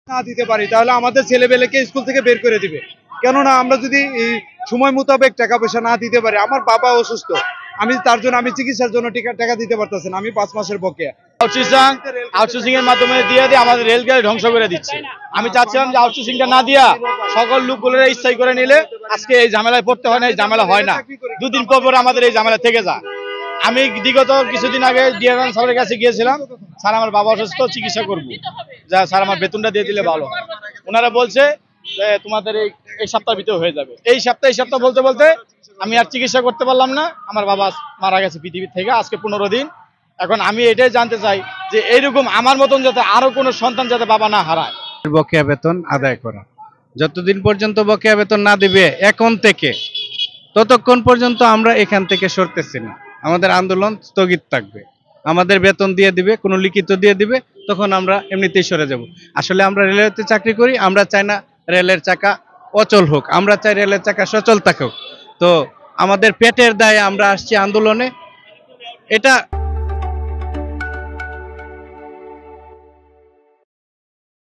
না দিতে পারি তাহলে আমাদের ছেলেবেলেকে স্কুল থেকে বের করে দিবে। কেননা আমরা যদি এই সময় মোতাবেক টাকা পয়সা না দিতে পারি, আমার বাবা অসুস্থ, তার জন্য আমি চিকিৎসার জন্য টাকা দিতে পারতেছি না, আমি 5 মাসের বকেয়া। আউটসোর্সিং এর মাধ্যমে দিয়ে আমাদের রেলকে ধ্বংস করে দিচ্ছে। আমি চাচ্ছিলাম যে আউটসোর্সিংটা না দিয়া সকল লোকগুলো স্থায়ী করে নিলে আজকে এই ঝামেলায় পড়তে হয় না, এই ঝামেলা হয় না। দুদিন পর আমাদের এই ঝামেলা থেকে যায়। আমি বিগত কিছুদিন আগে ডিএম স্যারের কাছে গিয়েছিলাম, স্যার আমার বাবা অসুস্থ, চিকিৎসা করবো, যা স্যার আমার বেতনটা দিয়ে দিলে ভালো। ওনারা বলছে যে তোমাদের এই সপ্তাহের ভিতরে হয়ে যাবে। এই সপ্তাহ বলতে বলতে আমি আর চিকিৎসা করতে পারলাম না, আমার বাবা মারা গেছে পৃথিবীর থেকে আজকে 15 দিন। এখন আমি এটাই জানতে চাই যে এইরকম আমার মতন যাতে আরো কোনো সন্তান যাতে বাবা না হারায়। বকেয়া বেতন আদায় করা, যতদিন পর্যন্ত বকেয়া বেতন না দিবে এখন থেকে, ততক্ষণ পর্যন্ত আমরা এখান থেকে সরতেছি না। আমাদের আন্দোলন স্থগিত থাকবে। আমাদের বেতন দিয়ে দিবে, কোনো লিখিত দিয়ে দিবে, তখন আমরা এমনিতেই সরে যাব। আসলে আমরা রেলওয়েতে চাকরি করি, আমরা চাই না রেলের চাকা অচল হোক, আমরা চাই রেলের চাকা সচল থাকুক। তো আমাদের পেটের দায়ে আমরা আসছি আন্দোলনে, এটা